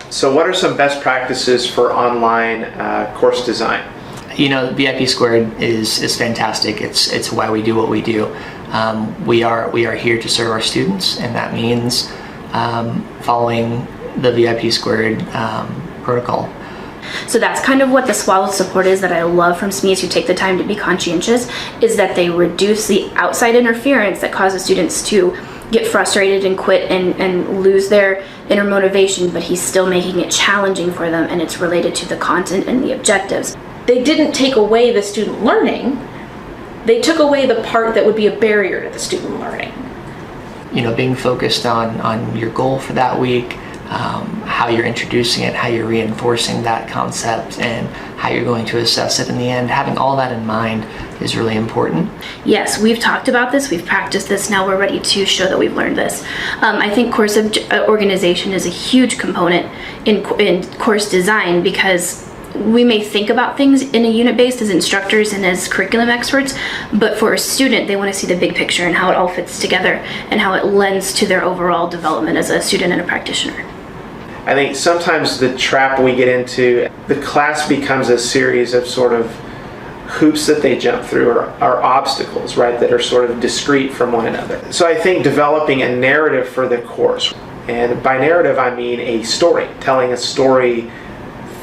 So what are some best practices for online course design? The VIP Squared is fantastic. It's why we do what we do. We are here to serve our students, and that means following the VIP Squared protocol. So that's kind of what the swallow support is that I love from SMEs who take the time to be conscientious, is that they reduce the outside interference that causes students to get frustrated and quit and lose their inner motivation, but he's still making it challenging for them, and it's related to the content and the objectives. They didn't take away the student learning, they took away the part that would be a barrier to the student learning. Being focused on your goal for that week, how you're introducing it, how you're reinforcing that concept, and how you're going to assess it in the end. Having all that in mind is really important. Yes, we've talked about this, we've practiced this, now we're ready to show that we've learned this. I think course organization is a huge component in course design, because we may think about things in a unit based as instructors and as curriculum experts, but for a student, they want to see the big picture and how it all fits together and how it lends to their overall development as a student and a practitioner. I think sometimes the trap we get into, the class becomes a series of sort of hoops that they jump through, or obstacles, right, that are sort of discrete from one another. So I think developing a narrative for the course, and by narrative I mean a story, telling a story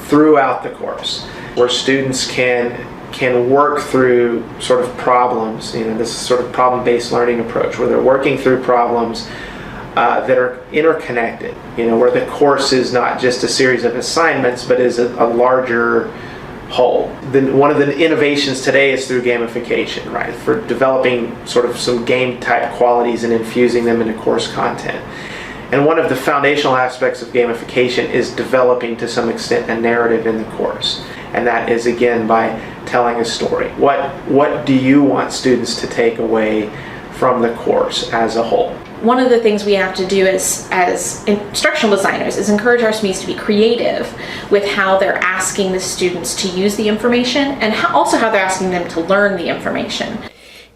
throughout the course, where students can work through sort of problems, this sort of problem-based learning approach, where they're working through problems that are interconnected, where the course is not just a series of assignments, but is a larger whole. One of the innovations today is through gamification, right, for developing sort of some game-type qualities and infusing them into course content. And one of the foundational aspects of gamification is developing, to some extent, a narrative in the course. And that is, again, by telling a story. What do you want students to take away from the course as a whole? One of the things we have to do as instructional designers is encourage our SMEs to be creative with how they're asking the students to use the information, and also how they're asking them to learn the information.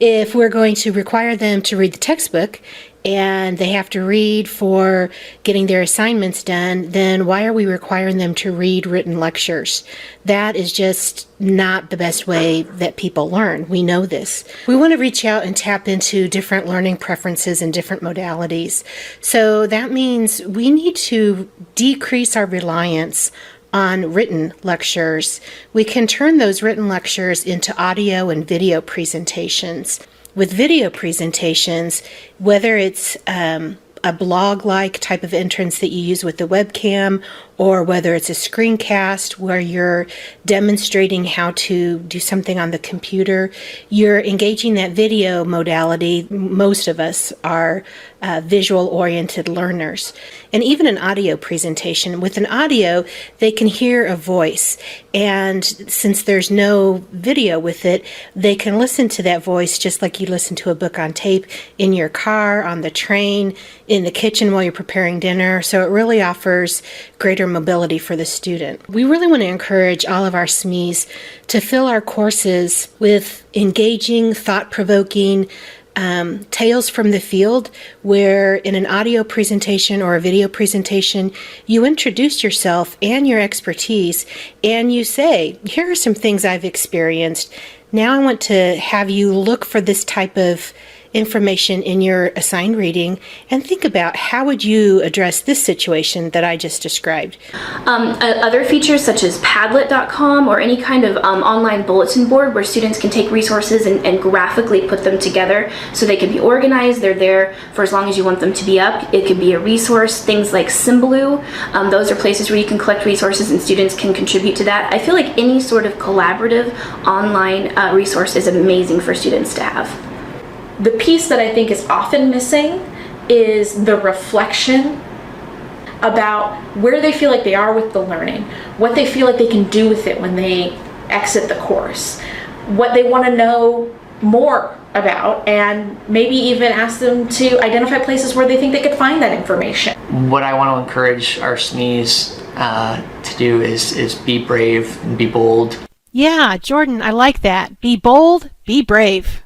If we're going to require them to read the textbook and they have to read for getting their assignments done, then why are we requiring them to read written lectures? That is just not the best way that people learn. We know this. We want to reach out and tap into different learning preferences and different modalities. So that means we need to decrease our reliance on written lectures. We can turn those written lectures into audio and video presentations. With video presentations, whether it's a blog-like type of entrance that you use with the webcam, or whether it's a screencast where you're demonstrating how to do something on the computer, you're engaging that video modality. Most of us are visual-oriented learners. And even an audio presentation. With an audio, they can hear a voice. And since there's no video with it, they can listen to that voice just like you listen to a book on tape in your car, on the train, in the kitchen while you're preparing dinner. So it really offers greater mobility for the student. We really want to encourage all of our SMEs to fill our courses with engaging, thought-provoking tales from the field, where in an audio presentation or a video presentation, you introduce yourself and your expertise, and you say, here are some things I've experienced. Now I want to have you look for this type of information in your assigned reading and think about how would you address this situation that I just described. Other features such as Padlet.com or any kind of online bulletin board where students can take resources and graphically put them together so they can be organized. They're there for as long as you want them to be up. It could be a resource. Things like Symbaloo, those are places where you can collect resources and students can contribute to that. I feel like any sort of collaborative online resource is amazing for students to have. The piece that I think is often missing is the reflection about where they feel like they are with the learning, what they feel like they can do with it when they exit the course, what they want to know more about, and maybe even ask them to identify places where they think they could find that information. What I want to encourage our SMEs to do is be brave and be bold. Yeah, Jordan, I like that. Be bold, be brave.